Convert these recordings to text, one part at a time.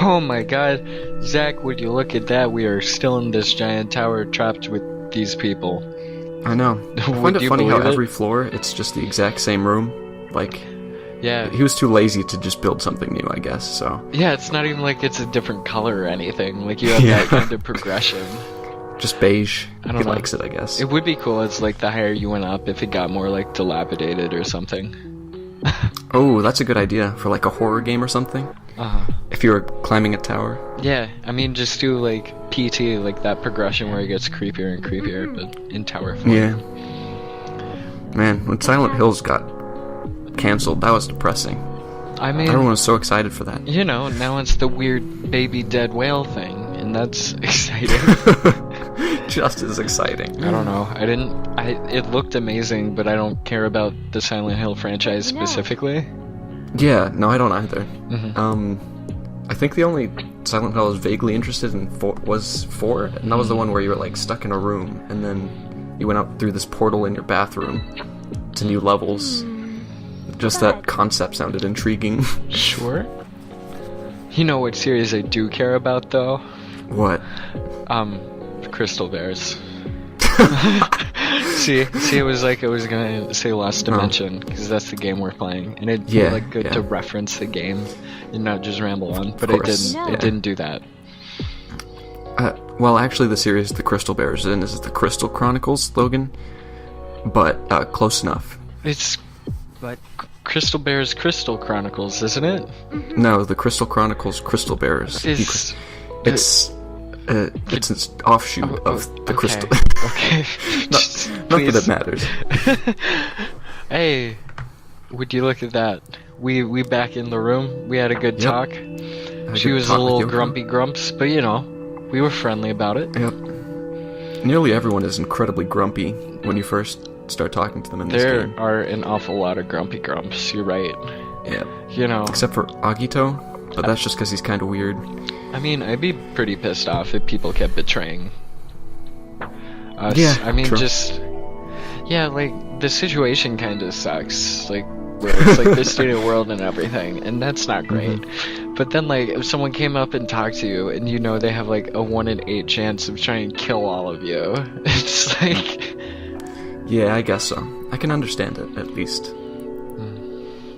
Oh my god. Zach, would you look at that? We are still in this giant tower trapped with these people. I know. I find Would it you funny how believe it? every floor, it's just the exact same room. Like, Yeah. he was too lazy to just build something new, I guess, so... Yeah, it's not even like it's a different color or anything. Like, you have Yeah. that kind of progression. Just beige. I don't He know. likes it, I guess. It would be cool as, like, the higher you went up, if it got more, like, dilapidated or something. Oh, that's a good idea for, like, a horror game or something. Uh-huh. If you were climbing a tower. Yeah, I mean, just do, like, PT, like, that progression where it gets creepier and creepier, but in tower form. Yeah. Man, when Silent Hills got cancelled, that was depressing. I mean, Everyone was so excited for that. you know, now it's the weird baby dead whale thing, and that's exciting. Just as exciting. I don't know. It looked amazing, but I don't care about the Silent Hill franchise specifically. Yeah, no, I don't either. Mhm. I think the only Silent Hill I was vaguely interested in was 4, and that was the one where you were, like, stuck in a room, and then you went out through this portal in your bathroom to new levels. Just that concept sounded intriguing. Sure. You know what series I do care about, though? What? Crystal Bears. See, it was like I was gonna say Lost Dimension, because that's the game we're playing, and it'd Yeah, be like good yeah. to reference the game and not just ramble on, but Of course, it yeah. didn't do that. Well, actually, the series the Crystal Bears in is the Crystal Chronicles, Logan. But, close enough. It's like Crystal Bears Crystal Chronicles, isn't it? No, the Crystal Chronicles Crystal Bears. It's It's an offshoot of the okay. Crystal... Okay. Not that it matters. Hey, would you look at that? We back in the room. We had a good Yep. talk. Had She good was a talk with little Yoko. grumpy grumps, but you know, we were friendly about it. Yep. Nearly everyone is incredibly grumpy when you first start talking to them in this There game. are an awful lot of grumpy grumps. You're right. Yeah. You know, Except for Agito, but that's just because he's kind of weird. I mean, I'd be pretty pissed off if people kept betraying us. Yeah, I mean, true. yeah, like, the situation kind of sucks. Like, where it's like the student world and everything, and that's not great. But then, like, if someone came up and talked to you, and you know they have, like, a 1 in 8 chance of trying to kill all of you, it's like... Yeah, I guess so. I can understand it, at least.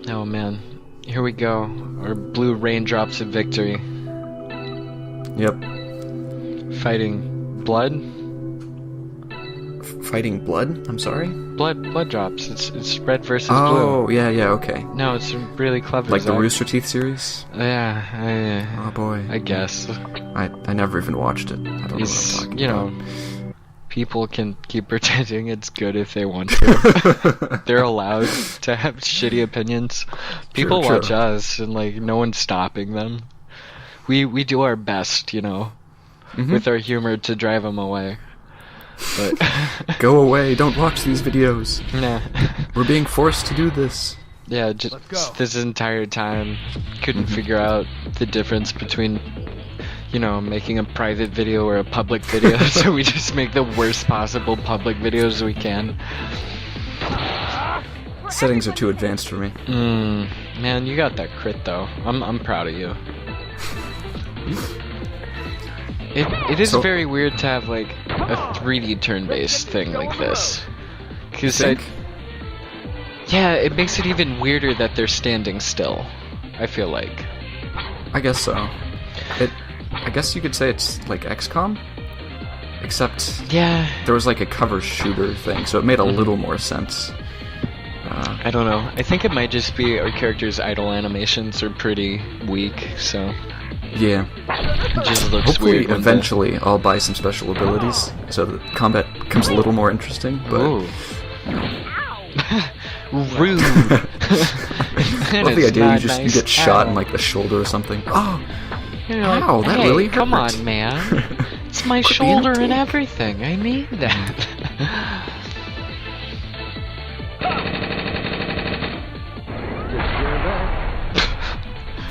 Oh, man. Here we go. Our blue raindrops of victory. Yep. Fighting blood? Fighting blood? I'm sorry? Blood drops. It's red versus Oh, blue. yeah, okay. No, it's really clever. Like the Zach. Rooster Teeth series? Yeah, Oh boy. I guess. I never even watched it. I don't know what I'm It's, talking you about. know, people can keep pretending it's good if they want to. They're allowed to have shitty opinions. People True. watch us, and, like, no one's stopping them. We do our best, you know, with our humor to drive them away. But Go away, don't watch these videos. nah. We're being forced to do this. Yeah, just this entire time couldn't figure out the difference between, you know, making a private video or a public video, so we just make the worst possible public videos we can. Settings are too advanced for me. Man, you got that crit though. I'm proud of you. It is So- very weird to have, like, a 3D turn-based thing like this. Cause Think? yeah, it makes it even weirder that they're standing still, I feel like. I guess so. I guess you could say it's like XCOM, except Yeah, there was like a cover shooter thing, so it made a little more sense. I don't know. I think it might just be our characters' idle animations are pretty weak, so Yeah. it just looks Hopefully, weird. when the- eventually, I'll buy some special abilities so that combat becomes a little more interesting. But Ooh. Rude. I love the idea you get shot in like the shoulder or something. Oh, ow, that really hurt. Come on, man. It's my Quit being a shoulder and dick. everything. I need that.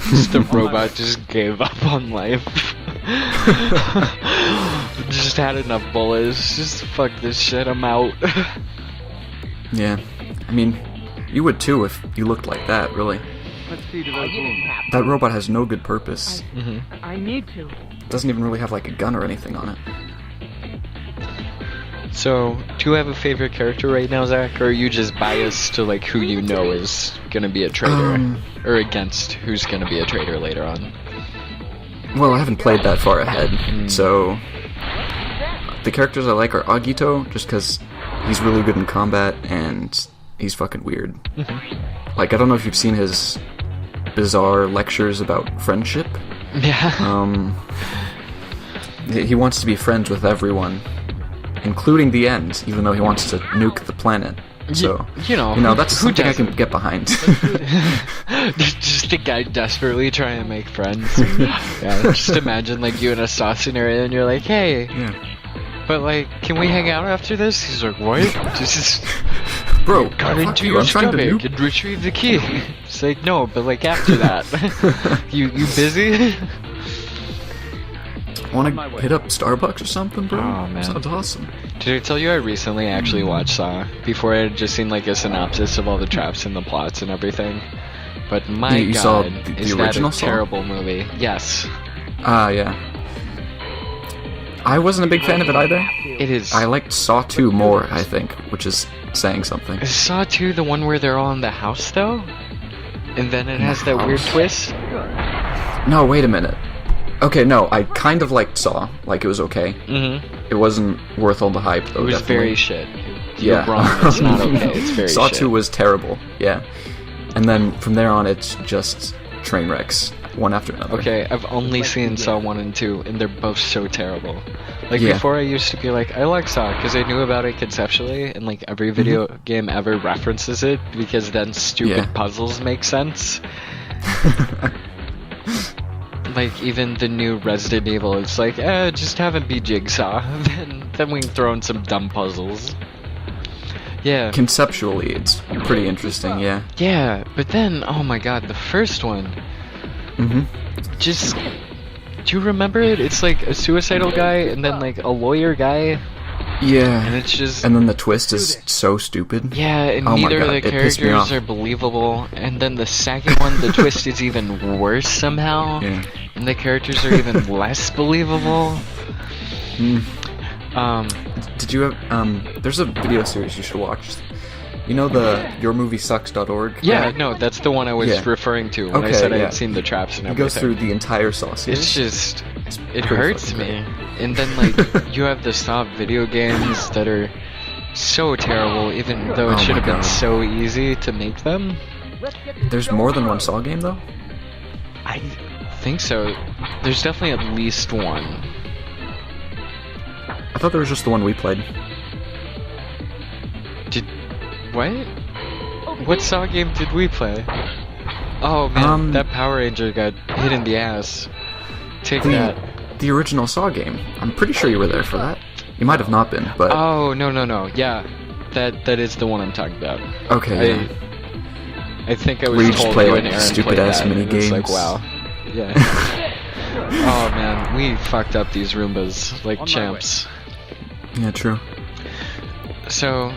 Just the robot just gave up on life. Just had enough bullets. Just fuck this shit. I'm out. Yeah, I mean, you would too if you looked like that, really. Let's see to those wounds. That robot has no good purpose. I need to. Doesn't even really have like a gun or anything on it. So, do you have a favorite character right now, Zach, or are you just biased to like who you know is gonna be a traitor, or against who's gonna be a traitor later on? Well, I haven't played that far ahead, so the characters I like are Agito, just because he's really good in combat and he's fucking weird. Like, I don't know if you've seen his bizarre lectures about friendship. Yeah. He wants to be friends with everyone, including the End, even though he wants to nuke the planet. So, you know, that's who something I doesn't? can get behind. Just a guy desperately trying to make friends. Yeah, just imagine like you in a sausage area and you're like, hey, Yeah. but like, can we hang out after this? He's like, what? Just Bro, got fuck into you, your I'm trying to stomach nuke. and retrieve the key. It's like, no, but like after that, you busy? Want to hit up Starbucks or something, bro? Oh, man. Sounds awesome. Did I tell you I recently actually watched Saw before I had just seen like a synopsis of all the traps and the plots and everything? But my You saw god, the is that original a Saw? terrible movie? Yes, Yeah. I wasn't a big fan of it either. it is. I liked Saw 2 more, I think, which is saying something. Is Saw 2 the one where they're all in the house though? And then it has that weird house? twist? No, wait a minute. Okay, no, I kind of liked Saw. Like, it was okay. Mm-hmm. It wasn't worth all the hype, though, It was definitely. very shit. You're Yeah. wrong, it's not okay, it's very Saw shit. 2 was terrible, yeah. And then, from there on, it's just train wrecks, one after another. Okay, I've only seen Saw 1 and 2, and they're both so terrible. Like, Yeah. before I used to be like, I like Saw, because I knew about it conceptually, and like, every video game ever references it, because then stupid Yeah. puzzles make sense. Like, even the new Resident Evil, it's like, just have it be Jigsaw, then we can throw in some dumb puzzles. Yeah. Conceptually, it's pretty interesting, yeah. Yeah, but then, oh my god, the first one, Mm-hmm. just, do you remember it? It's like a suicidal guy, and then like a lawyer guy, Yeah. and it's just... And then the twist is so stupid. Yeah, and Oh my neither God, of the it pissed me characters off. are believable. And then the second one, the twist is even worse somehow. Yeah. And the characters are even less believable. Mm. Um, Did you have, there's a video series you should watch. You know the yourmoviesucks.org? yeah, no, that's the one I was Yeah. referring to when I Okay, said I yeah. had seen the traps and It everything. goes through the entire Saw series. It's just, it pretty hurts fucking me. great. And then like, you have the Saw video games that are so terrible, even though it Oh should my have been God. so easy to make them. There's more than one Saw game, though? I think so. There's definitely at least one. I thought there was just the one we played. What? What Saw game did we play? Oh man, that Power Ranger got hit in the ass. Take that. The original Saw game. I'm pretty sure you were there for that. You might have not been, but... Oh, no. Yeah, that is the one I'm talking about. okay, yeah. I think I Where was you just told play, you like, and Aaron stupid-ass played that, and it's like, mini-games. wow. Yeah. Oh man, we fucked up these Roombas like champs. Yeah, true. So,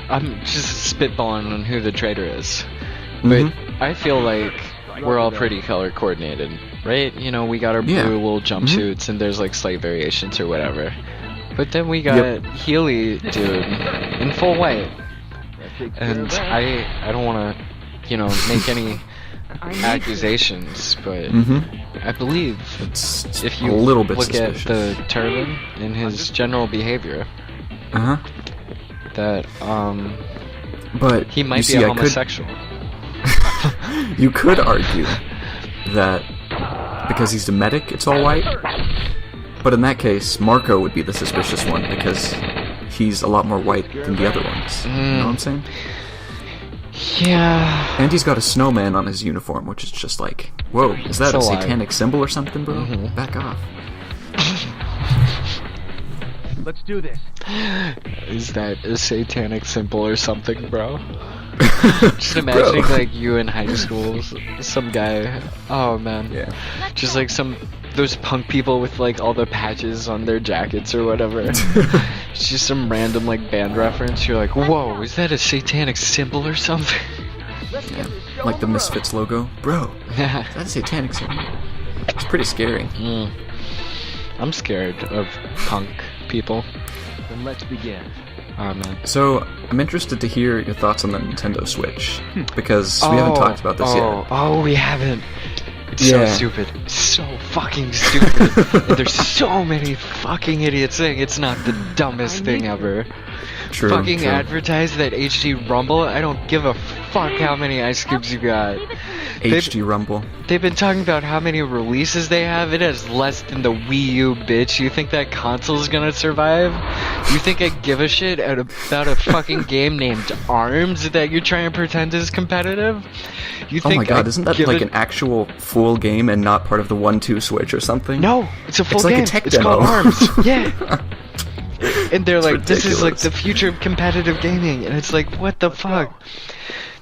I'm just spitballing on who the traitor is. Mhm. But I feel like we're all pretty color coordinated, right? You know, we got our Yeah. blue little jumpsuits and there's like slight variations or whatever. But then we got Healy dude in full white. And I don't want to, make any accusations, but I believe It's if you a little bit look suspicious. at the turban and his general behavior, Uh-huh. that But he might you be see, a homosexual. You could argue that because he's a medic, it's all white. But in that case, Marco would be the suspicious one because he's a lot more white than the other ones. You know what I'm saying? Yeah. And he's got a snowman on his uniform, which is just like, whoa, is that It's a a lie. satanic symbol or something, bro? Back off. Let's do this. Is that a satanic symbol or something, bro? Just imagining Bro. like you in high school, some guy. Oh man. Yeah. Just like those punk people with like all the patches on their jackets or whatever. It's just some random like band reference. You're like, whoa, is that a satanic symbol or something? Let's get this show like the Misfits logo. Bro, that's a satanic symbol. It's pretty scary. I'm scared of punk people. Then let's begin. Oh man. So, I'm interested to hear your thoughts on the Nintendo Switch, because we haven't talked about this yet. Oh, we haven't. It's Yeah. so stupid. So fucking stupid. And there's so many fucking idiots saying it's not the dumbest thing ever. True, Fucking true. advertise that HD Rumble. I don't give a fuck how many ice cubes you got. HD Rumble. They've been talking about how many releases they have. It has less than the Wii U, bitch. You think that console's gonna survive? You think I give a shit about a fucking game named ARMS that you're trying to pretend is competitive? You Oh think my god, I isn't that give like a- an actual full game and not part of the 1-2 Switch or something? No, it's a full It's like a game. tech It's demo. called ARMS. Yeah. And they're It's like, this is like ridiculous. the future of competitive gaming. And it's like, what the fuck?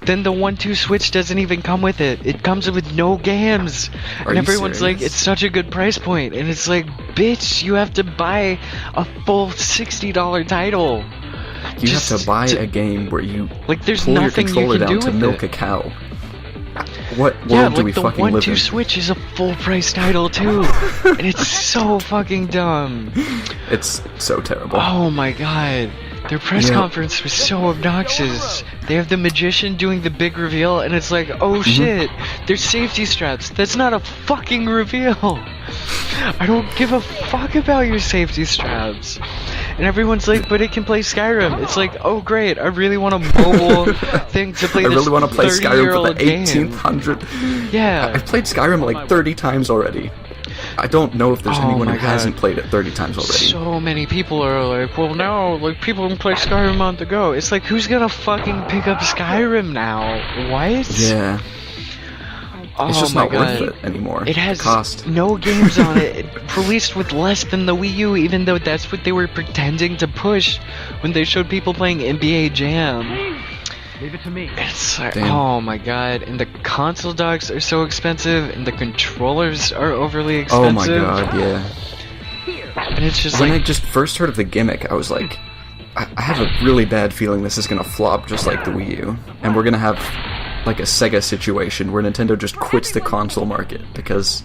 Then the 1-2 Switch doesn't even come with it. It comes with no games. Are And you everyone's like, serious? it's such a good price point. And it's like, bitch, you have to buy a full $60 title. You have to buy a game where you Like, there's pull your nothing you controller can do down to with milk it. a cow. What world Yeah, do like we the fucking live 1-2 in? Switch is a full price title too. And it's so fucking dumb. It's so terrible. Oh my god. Their press Yeah. conference was so obnoxious. They have the magician doing the big reveal, and it's like, oh Mm-hmm. shit, there's safety straps. That's not a fucking reveal. I don't give a fuck about your safety straps. And everyone's like, but it can play Skyrim. It's like, oh great, I really want a mobile thing to play I this really want to play Skyrim for 30-year-old the game. 1800. Yeah. I've played Skyrim like 30 times already. I don't know if there's Oh anyone my who hasn't God. played it 30 times already. So many people are like, well now, like, people can play Skyrim on the go. It's like, who's gonna fucking pick up Skyrim now? What? Yeah, Oh it's just my not God. worth it anymore. It has The cost. no games on it. It released with less than the Wii U, even though that's what they were pretending to push when they showed people playing NBA Jam. Leave it to me. It's like, Damn. oh my god, and the console docks are so expensive, and the controllers are overly Oh expensive. my god, yeah. And it's just When like, I just first heard of the gimmick, I was like, I have a really bad feeling this is gonna flop just like the Wii U, and we're gonna have like a Sega situation where Nintendo just quits the console market because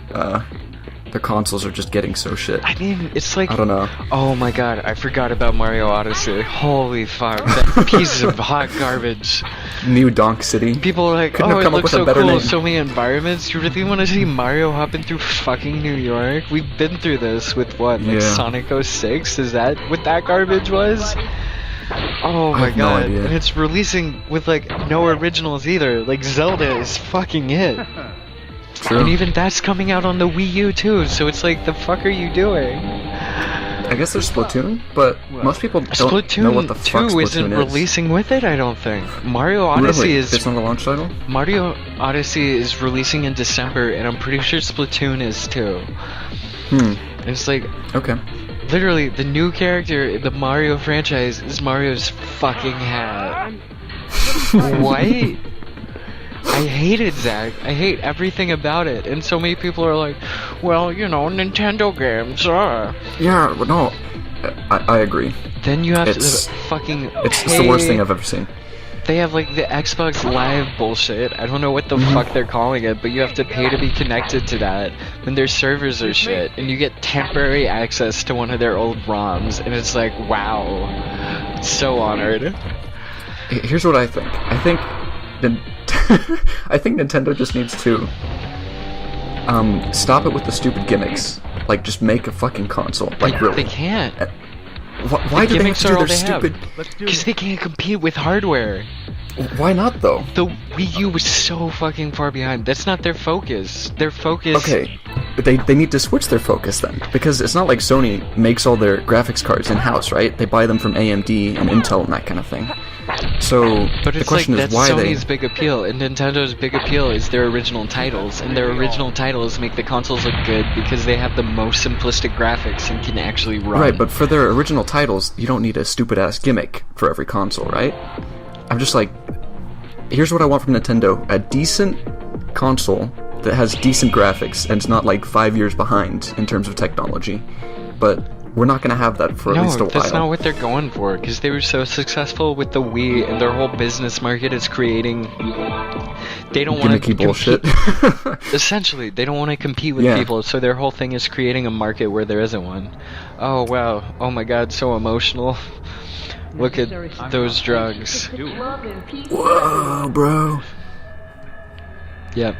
their consoles are just getting so shit. I mean, it's like, I don't know. oh my god, I forgot about Mario Odyssey. Holy fuck, that piece of hot garbage. New Donk City. People are like, Couldn't have oh, it come up looks with a so better cool, name. so many environments. You really want to see Mario hopping through fucking New York? We've been through this with what, like Yeah. Sonic 06? Is that what that garbage was? Oh I my have no god, idea. and it's releasing with like no originals either. Like Zelda is fucking it. True. And even that's coming out on the Wii U too, so it's like, the fuck are you doing? I guess there's Splatoon, but most people don't Splatoon know what the fuck 2 Splatoon isn't is. releasing with it, I don't think. Mario Odyssey Really? is It's not a launch title? Mario Odyssey is releasing in December, and I'm pretty sure Splatoon is too. And it's like, Okay. literally, the new character in the Mario franchise is Mario's fucking hat. What? I hate it, Zach. I hate everything about it. And so many people are like, well, you know, Nintendo games are. Yeah, but no, I agree. Then you have It's- to fucking It's the worst pay- thing I've ever seen. They have like the Xbox Live bullshit. I don't know what the fuck they're calling it, but you have to pay to be connected to that when their servers are shit, and you get temporary access to one of their old ROMs, and it's like, wow, so honored. Here's what I think. I think Nintendo just needs to stop it with the stupid gimmicks. Like, just make a fucking console. Like, really. They can't. Why do they have gimmicks to are do all their they have. stupid? Let's do Because this. they can't compete with hardware. Why not though? The Wii U was so fucking far behind. That's not their focus. Their focus. Okay, but they need to switch their focus then, because it's not like Sony makes all their graphics cards in house, right? They buy them from AMD and Intel and that kind of thing. So But the it's like, question is that's why Sony's big appeal, and Nintendo's big appeal is their original titles, and their original titles make the consoles look good because they have the most simplistic graphics and can actually run. Right, but for their original titles, you don't need a stupid ass gimmick for every console, right? I'm just like, here's what I want from Nintendo: a decent console that has decent graphics and it's not like 5 years behind in terms of technology, but we're not gonna have that for at No, least a while. that's not what they're going for, because they were so successful with the Wii, and their whole business market is creating... They don't want to Gimmicky bullshit. Essentially, they don't want to compete with Yeah. people, so their whole thing is creating a market where there isn't one. Oh, wow. Oh my god, so emotional. Look at those drugs. Whoa, bro. Yep.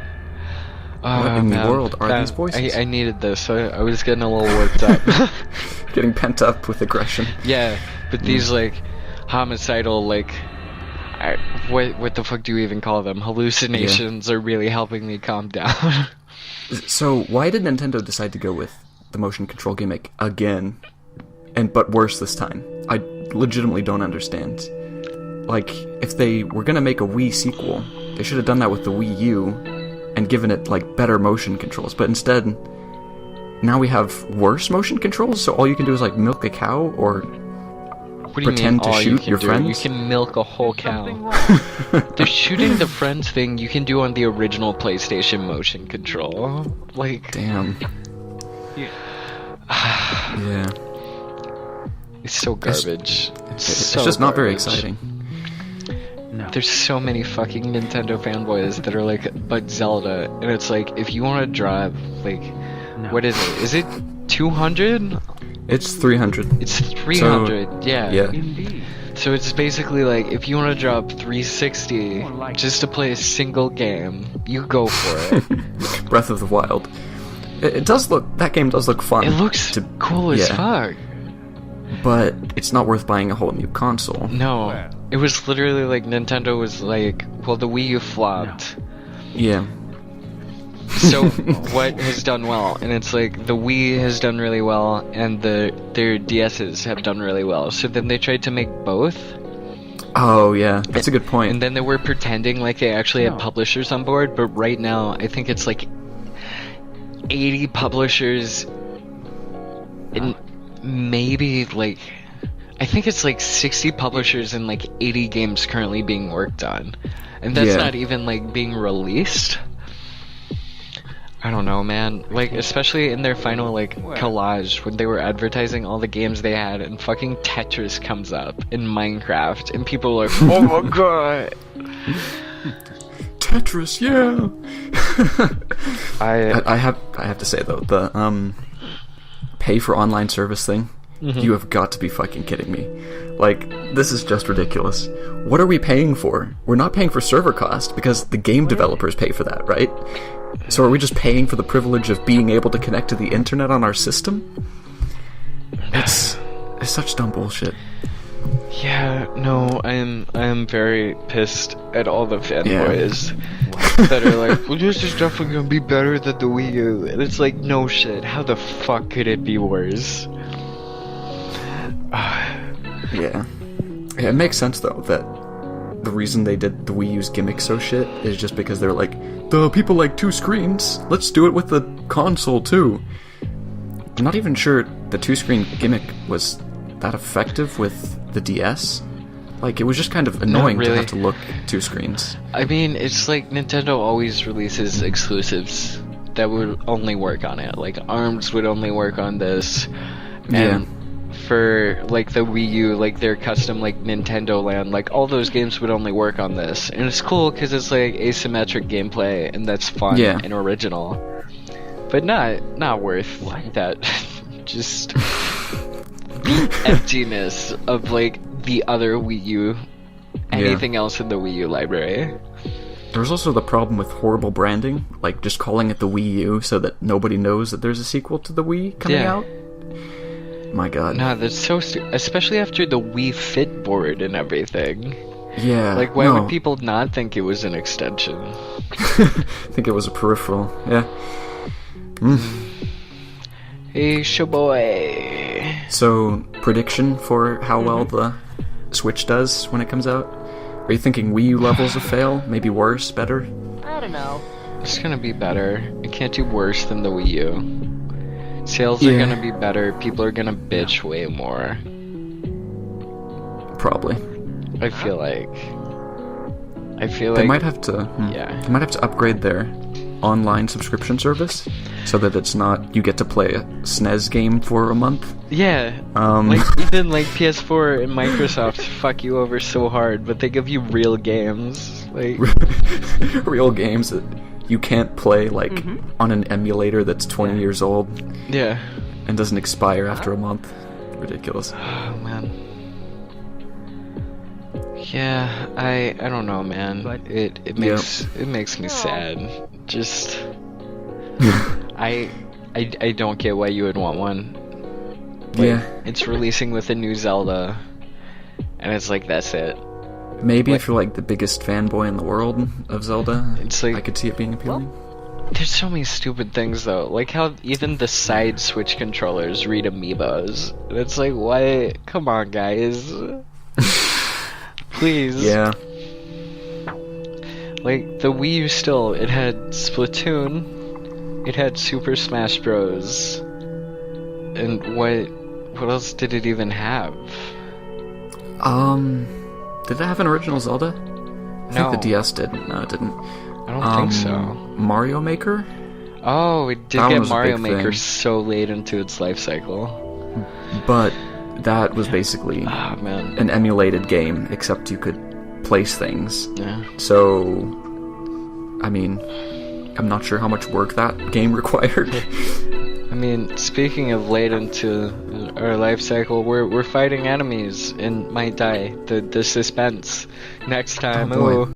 What in the world are these voices? I needed this. I was getting a little worked up. Getting pent up with aggression. Yeah, but these, like, homicidal, like... what the fuck do you even call them? Hallucinations are really helping me calm down. So, why did Nintendo decide to go with the motion control gimmick again? But worse this time? I legitimately don't understand. Like, if they were gonna make a Wii sequel, they should have done that with the Wii U and given it, like, better motion controls. But instead, now we have worse motion controls, so all you can do is, like, milk a cow or What do you pretend mean, to all shoot you can your do? friends? You can milk a whole cow. The shooting the friends thing you can do on the original PlayStation motion control. Like, Damn. Yeah. it's so garbage. It's so just not very garbage. exciting. No. There's so many fucking Nintendo fanboys that are like, but Zelda, and it's like, if you want to drive, like, No. what is it? Is it 200? It's 300. It's 300, yeah. Yeah. Indeed. So it's basically like, if you want to drop 360 just to play a single game, you go for it. Breath of the Wild. It does look... That game does look fun. It looks cool as fuck. But it's not worth buying a whole new console. No, it was literally like Nintendo was like, well, the Wii U flopped. Yeah. So what has done well? And it's like the Wii has done really well, and their DSs have done really well. So then they tried to make both, Oh, yeah. That's a good point. and then they were pretending like they actually had publishers on board. But right now, I think it's like 80 publishers, and maybe like, I think it's like 60 publishers and like 80 games currently being worked on, and that's Yeah. not even like being released. I don't know, man. Like, especially in their final, like, collage, when they were advertising all the games they had, and fucking Tetris comes up in Minecraft, and people are like, oh my god! Tetris, yeah! I I have to say, though, the, pay for online service thing, you have got to be fucking kidding me. Like, this is just ridiculous. What are we paying for? We're not paying for server cost, because the game developers pay for that, right? So are we just paying for the privilege of being able to connect to the internet on our system? It's such dumb bullshit. Yeah, no, I am very pissed at all the fanboys that are like, well, this is definitely gonna be better than the Wii U, and it's like, no shit, how the fuck could it be worse? Yeah. It makes sense, though, that the reason they did the Wii U's gimmick so shit is just because they're like, the people like two screens, let's do it with the console, too. I'm not even sure the two-screen gimmick was that effective with the DS. Like, it was just kind of annoying to really. have to look two screens. I mean, it's like Nintendo always releases exclusives that would only work on it. Like, ARMS would only work on this. And for, like, the Wii U, like, their custom, like, Nintendo Land, like, all those games would only work on this. And it's cool because it's, like, asymmetric gameplay, and that's fun and original. But not worth that. Just the emptiness of, like, the other Wii U. Anything else in the Wii U library. There's also the problem with horrible branding, like just calling it the Wii U so that nobody knows that there's a sequel to the Wii coming out. My god. No, that's so especially after the Wii Fit board and everything. Yeah. Like, why would people not think it was an extension? I think it was a peripheral. Yeah. Hey, shaboy. So, prediction for how well the Switch does when it comes out? Are you thinking Wii U levels will fail? Maybe worse? Better? I don't know. It's gonna be better. It can't do worse than the Wii U. Sales are gonna be better. People are gonna bitch way more. Probably. I feel like They might have to. Yeah. They might have to upgrade their online subscription service, so that it's not you get to play a SNES game for a month. Yeah. Like even like PS4 and Microsoft fuck you over so hard, but they give you real games. Like Real games that you can't play like on an emulator that's 20 years old yeah. and doesn't expire after a month. Ridiculous. Oh man. Yeah, I don't know, man. But- It makes me sad. Just I don't get why you would want one. Like, Yeah. It's releasing with a new Zelda, and it's like that's it. Maybe Like- if you're like the biggest fanboy in the world of Zelda, It's like- I could see it being appealing. There's so many stupid things though, like how even the side Switch controllers read amiibos. And it's like, why? Come on, guys. Please. Yeah. Like the Wii U still, it had Splatoon, it had Super Smash Bros. And what else did it even have? Did it have an original Zelda? I No. think the DS did. No, it didn't. I don't think so. Mario Maker? Oh, it did That one get was a Mario big Maker thing. so late into its life cycle. But that was basically Ah, man. an emulated game, except you could place things. Yeah. So, I mean, I'm not sure how much work that game required. I mean, speaking of late into our life cycle, we're fighting enemies and might die. The suspense. Next time, Oh, boy. ooh.